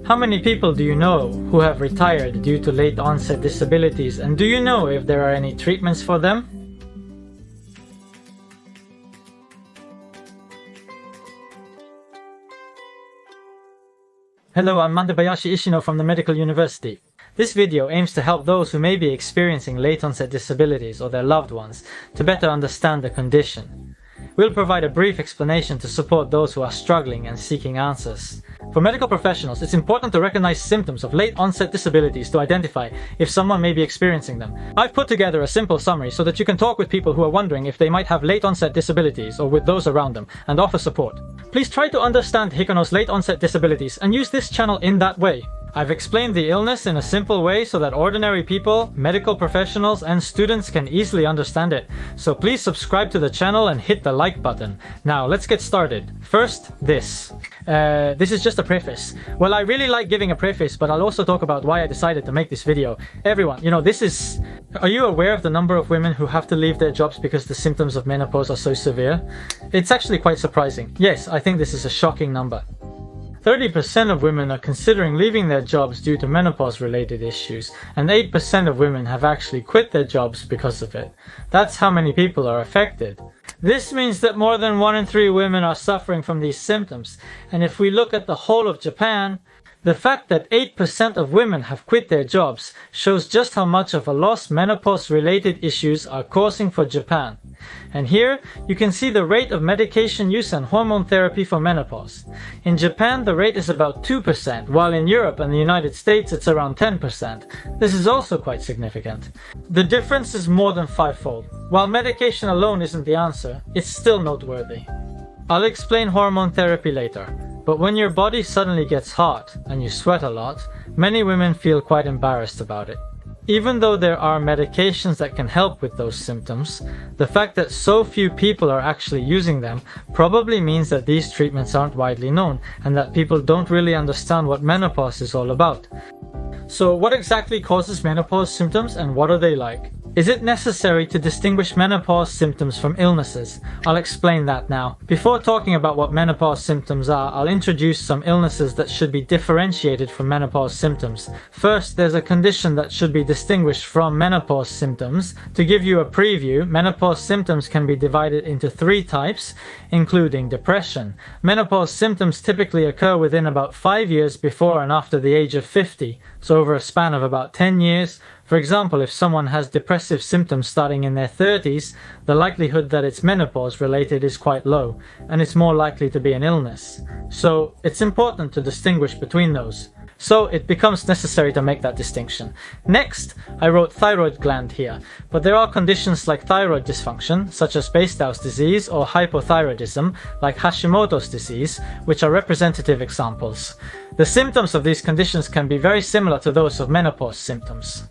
How many people do you know who have retired due to late-onset disabilities, and do you know if there are any treatments for them? Hello, I'm Mandabayashi Ishino from the Medical University. This video aims to help those who may be experiencing late-onset disabilities or their loved ones to better understand the condition. We'll provide a brief explanation to support those who are struggling and seeking answers. For medical professionals, it's important to recognize symptoms of late-onset disabilities to identify if someone may be experiencing them. I've put together a simple summary so that you can talk with people who are wondering if they might have late-onset disabilities or with those around them and offer support. Please try to understand Hikono's late-onset disabilities and use this channel in that way. I've explained the illness in a simple way so that ordinary people, medical professionals, and students can easily understand it. So please subscribe to the channel and hit the like button. Now let's get started. First, this. This is just a preface. Well, I really like giving a preface, but I'll also talk about why I decided to make this video. Everyone, are you aware of the number of women who have to leave their jobs because the symptoms of menopause are so severe? It's actually quite surprising. Yes, I think this is a shocking number. 30% of women are considering leaving their jobs due to menopause-related issues, and 8% of women have actually quit their jobs because of it. That's how many people are affected. This means that more than 1 in 3 women are suffering from these symptoms, and if we look at the whole of Japan, the fact that 8% of women have quit their jobs shows just how much of a loss menopause-related issues are causing for Japan. And here, you can see the rate of medication use and hormone therapy for menopause. In Japan, the rate is about 2%, while in Europe and the United States it's around 10%. This is also quite significant. The difference is more than 5-fold. While medication alone isn't the answer, it's still noteworthy. I'll explain hormone therapy later. But when your body suddenly gets hot and you sweat a lot, many women feel quite embarrassed about it. Even though there are medications that can help with those symptoms, the fact that so few people are actually using them probably means that these treatments aren't widely known and that people don't really understand what menopause is all about. So what exactly causes menopause symptoms and what are they like? Is it necessary to distinguish menopause symptoms from illnesses? I'll explain that now. Before talking about what menopause symptoms are, I'll introduce some illnesses that should be differentiated from menopause symptoms. First, there's a condition that should be distinguished from menopause symptoms. To give you a preview, menopause symptoms can be divided into 3 types, including depression. Menopause symptoms typically occur within about 5 years before and after the age of 50, so over a span of about 10 years. For example, if someone has depressive symptoms starting in their 30s, the likelihood that it's menopause related is quite low, and it's more likely to be an illness. So it's important to distinguish between those. So it becomes necessary to make that distinction. Next, I wrote thyroid gland here, but there are conditions like thyroid dysfunction, such as Bastow's disease, or hypothyroidism, like Hashimoto's disease, which are representative examples. The symptoms of these conditions can be very similar to those of menopause symptoms.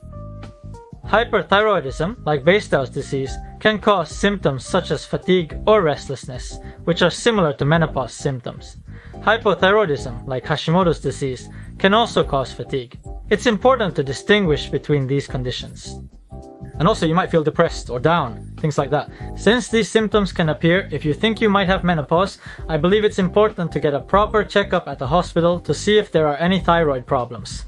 Hyperthyroidism, like Bastow's disease, can cause symptoms such as fatigue or restlessness, which are similar to menopause symptoms. Hypothyroidism, like Hashimoto's disease, can also cause fatigue. It's important to distinguish between these conditions. And also you might feel depressed or down, things like that. Since these symptoms can appear if you think you might have menopause, I believe it's important to get a proper checkup at the hospital to see if there are any thyroid problems.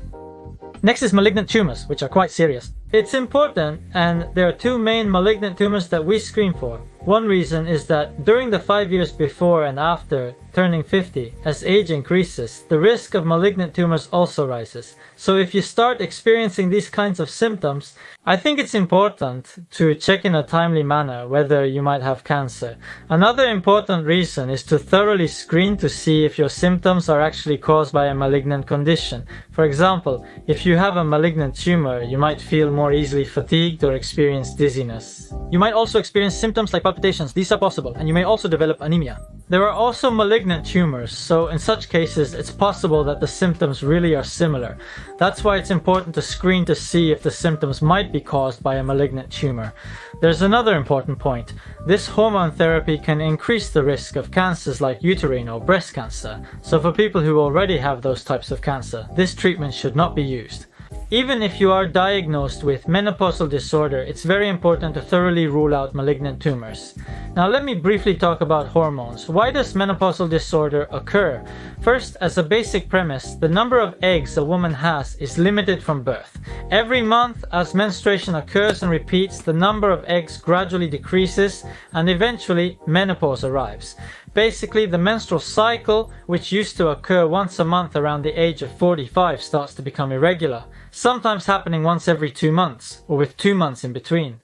Next is malignant tumors, which are quite serious. It's important, and there are 2 main malignant tumors that we screen for. One reason is that during the 5 years before and after turning 50, as age increases, the risk of malignant tumors also rises. So if you start experiencing these kinds of symptoms, I think it's important to check in a timely manner whether you might have cancer. Another important reason is to thoroughly screen to see if your symptoms are actually caused by a malignant condition. For example, if you have a malignant tumor, you might feel more easily fatigued or experience dizziness. You might also experience symptoms like palpitations. These are possible, and you may also develop anemia. There are also malignant tumors, so in such cases it's possible that the symptoms really are similar. That's why it's important to screen to see if the symptoms might be caused by a malignant tumor. There's another important point. This hormone therapy can increase the risk of cancers like uterine or breast cancer, so for people who already have those types of cancer, this treatment should not be used. Even if you are diagnosed with menopausal disorder, it's very important to thoroughly rule out malignant tumors. Now let me briefly talk about hormones. Why does menopausal disorder occur? First, as a basic premise, the number of eggs a woman has is limited from birth. Every month, as menstruation occurs and repeats, the number of eggs gradually decreases and eventually menopause arrives. Basically, the menstrual cycle, which used to occur once a month around the age of 45, starts to become irregular, sometimes happening once every 2 months, or with 2 months in between.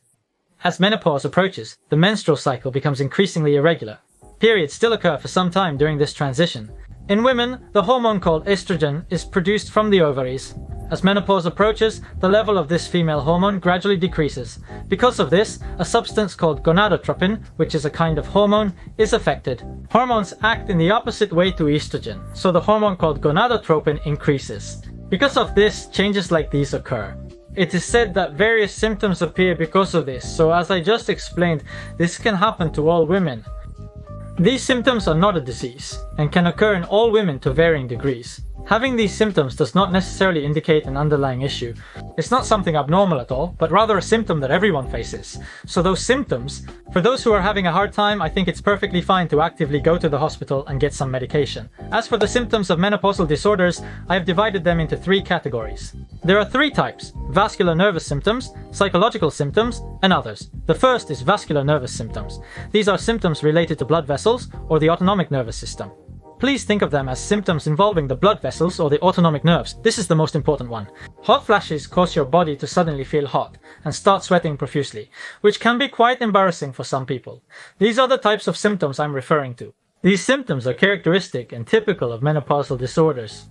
As menopause approaches, the menstrual cycle becomes increasingly irregular. Periods still occur for some time during this transition. In women, the hormone called estrogen is produced from the ovaries. As menopause approaches, the level of this female hormone gradually decreases. Because of this, a substance called gonadotropin, which is a kind of hormone, is affected. Hormones act in the opposite way to estrogen, so the hormone called gonadotropin increases. Because of this, changes like these occur. It is said that various symptoms appear because of this, so as I just explained, this can happen to all women. These symptoms are not a disease, and can occur in all women to varying degrees. Having these symptoms does not necessarily indicate an underlying issue. It's not something abnormal at all, but rather a symptom that everyone faces. So those symptoms, for those who are having a hard time, I think it's perfectly fine to actively go to the hospital and get some medication. As for the symptoms of menopausal disorders, I have divided them into 3 categories. There are 3 types: vascular nervous symptoms, psychological symptoms, and others. The first is vascular nervous symptoms. These are symptoms related to blood vessels or the autonomic nervous system. Please think of them as symptoms involving the blood vessels or the autonomic nerves. This is the most important one. Hot flashes cause your body to suddenly feel hot and start sweating profusely, which can be quite embarrassing for some people. These are the types of symptoms I'm referring to. These symptoms are characteristic and typical of menopausal disorders.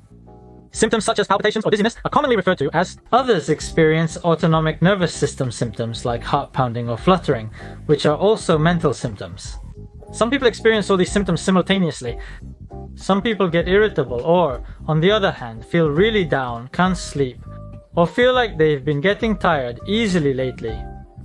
Symptoms such as palpitations or dizziness are commonly referred to as. Others experience autonomic nervous system symptoms like heart pounding or fluttering, which are also mental symptoms. Some people experience all these symptoms simultaneously. Some people get irritable or, on the other hand, feel really down, can't sleep, or feel like they've been getting tired easily lately.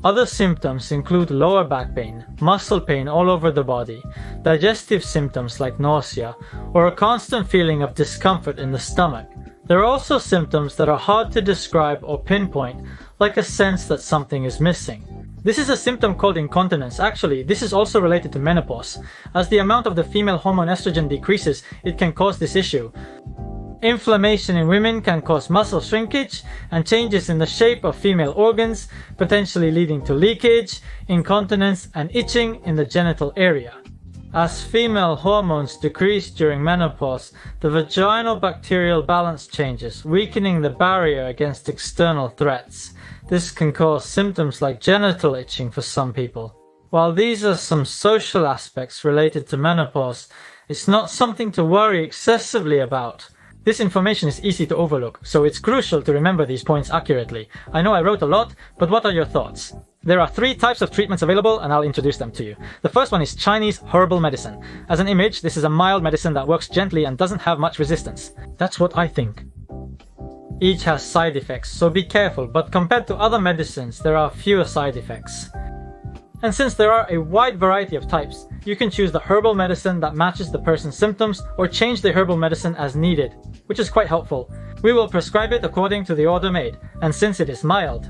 Other symptoms include lower back pain, muscle pain all over the body, digestive symptoms like nausea, or a constant feeling of discomfort in the stomach. There are also symptoms that are hard to describe or pinpoint, like a sense that something is missing. This is a symptom called incontinence. Actually, this is also related to menopause. As the amount of the female hormone estrogen decreases, it can cause this issue. Inflammation in women can cause muscle shrinkage and changes in the shape of female organs, potentially leading to leakage, incontinence, and itching in the genital area. As female hormones decrease during menopause, the vaginal bacterial balance changes, weakening the barrier against external threats. This can cause symptoms like genital itching for some people. While these are some social aspects related to menopause, it's not something to worry excessively about. This information is easy to overlook, so it's crucial to remember these points accurately. I know I wrote a lot, but what are your thoughts? There are 3 types of treatments available, and I'll introduce them to you. The first one is Chinese herbal medicine. As an image, this is a mild medicine that works gently and doesn't have much resistance. That's what I think. Each has side effects, so be careful, but compared to other medicines, there are fewer side effects. And since there are a wide variety of types, you can choose the herbal medicine that matches the person's symptoms or change the herbal medicine as needed, which is quite helpful. We will prescribe it according to the order made, and since it is mild.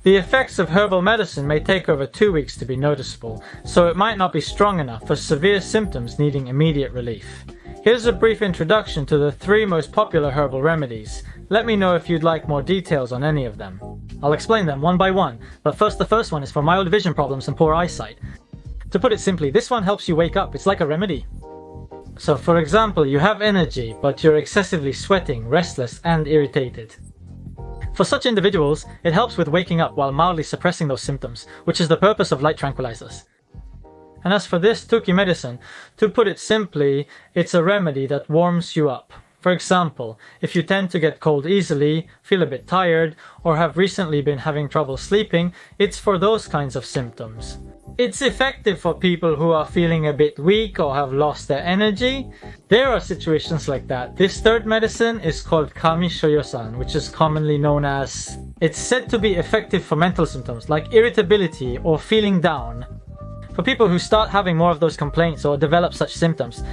The effects of herbal medicine may take over 2 weeks to be noticeable, so it might not be strong enough for severe symptoms needing immediate relief. Here's a brief introduction to the 3 most popular herbal remedies. Let me know if you'd like more details on any of them. I'll explain them one by one, but first the first one is for mild vision problems and poor eyesight. To put it simply, this one helps you wake up. It's like a remedy. So for example, you have energy, but you're excessively sweating, restless, and irritated. For such individuals, it helps with waking up while mildly suppressing those symptoms, which is the purpose of light tranquilizers. And as for this Tuki medicine, to put it simply, it's a remedy that warms you up. For example, if you tend to get cold easily, feel a bit tired, or have recently been having trouble sleeping, it's for those kinds of symptoms. It's effective for people who are feeling a bit weak or have lost their energy. There are situations like that. This third medicine is called Kami Shoyo-san, which is commonly known as... It's said to be effective for mental symptoms like irritability or feeling down. For people who start having more of those complaints or develop such symptoms,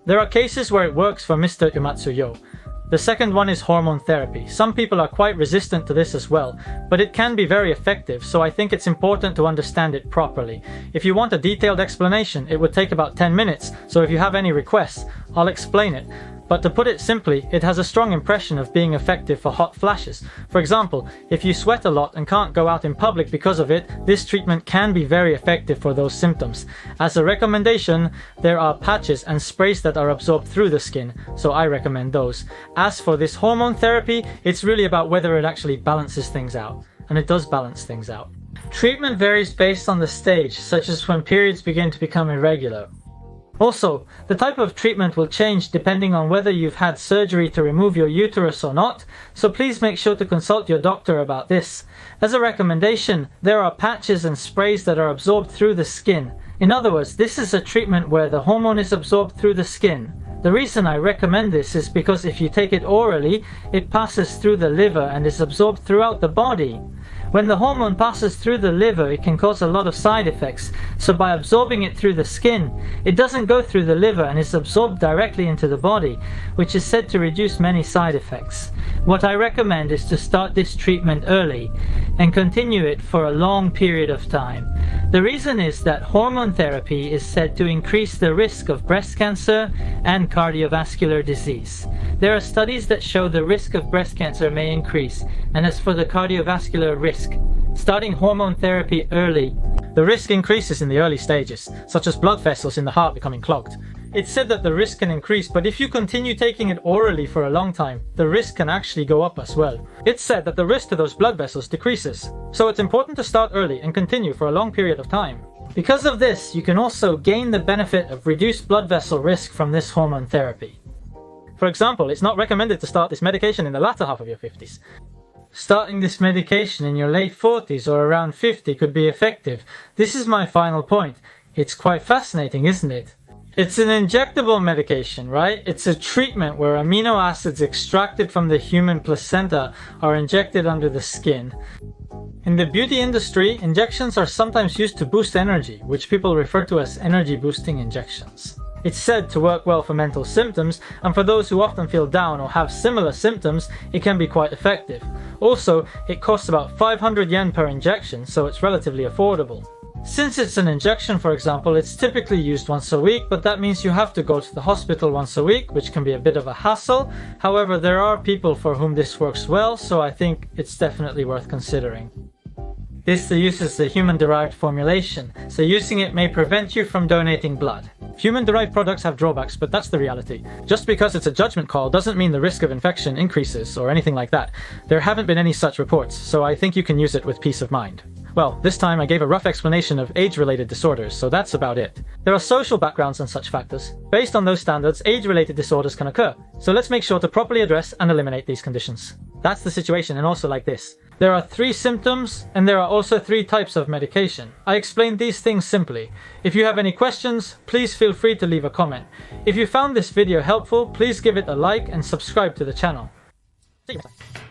there are cases where it works for Mr. Umatsuyo. The second one is hormone therapy. Some people are quite resistant to this as well, but it can be very effective, so I think it's important to understand it properly. If you want a detailed explanation, it would take about 10 minutes, so if you have any requests, I'll explain it. But to put it simply, it has a strong impression of being effective for hot flashes. For example, if you sweat a lot and can't go out in public because of it, this treatment can be very effective for those symptoms. As a recommendation, there are patches and sprays that are absorbed through the skin, so I recommend those. As for this hormone therapy, it's really about whether it actually balances things out. And it does balance things out. Treatment varies based on the stage, such as when periods begin to become irregular. Also, the type of treatment will change depending on whether you've had surgery to remove your uterus or not, so please make sure to consult your doctor about this. As a recommendation, there are patches and sprays that are absorbed through the skin. In other words, this is a treatment where the hormone is absorbed through the skin. The reason I recommend this is because if you take it orally, it passes through the liver and is absorbed throughout the body. When the hormone passes through the liver, it can cause a lot of side effects, so by absorbing it through the skin, it doesn't go through the liver and is absorbed directly into the body, which is said to reduce many side effects. What I recommend is to start this treatment early and continue it for a long period of time. The reason is that hormone therapy is said to increase the risk of breast cancer and cardiovascular disease. There are studies that show the risk of breast cancer may increase, and as for the cardiovascular risk, starting hormone therapy early, the risk increases in the early stages, such as blood vessels in the heart becoming clogged. It's said that the risk can increase, but if you continue taking it orally for a long time, the risk can actually go up as well. It's said that the risk to those blood vessels decreases, so it's important to start early and continue for a long period of time. Because of this, you can also gain the benefit of reduced blood vessel risk from this hormone therapy. For example, it's not recommended to start this medication in the latter half of your 50s. Starting this medication in your late 40s or around 50 could be effective. This is my final point. It's quite fascinating, isn't it? It's an injectable medication, right? It's a treatment where amino acids extracted from the human placenta are injected under the skin. In the beauty industry, injections are sometimes used to boost energy, which people refer to as energy-boosting injections. It's said to work well for mental symptoms, and for those who often feel down or have similar symptoms, it can be quite effective. Also, it costs about 500 yen per injection, so it's relatively affordable. Since it's an injection, for example, it's typically used once a week, but that means you have to go to the hospital once a week, which can be a bit of a hassle. However, there are people for whom this works well, so I think it's definitely worth considering. This uses the human-derived formulation, so using it may prevent you from donating blood. Human-derived products have drawbacks, but that's the reality. Just because it's a judgment call doesn't mean the risk of infection increases or anything like that. There haven't been any such reports, so I think you can use it with peace of mind. Well, this time I gave a rough explanation of age-related disorders, so that's about it. There are social backgrounds and such factors. Based on those standards, age-related disorders can occur, so let's make sure to properly address and eliminate these conditions. That's the situation, and also like this. There are 3 symptoms, and there are also 3 types of medication. I explained these things simply. If you have any questions, please feel free to leave a comment. If you found this video helpful, please give it a like and subscribe to the channel. See you next time.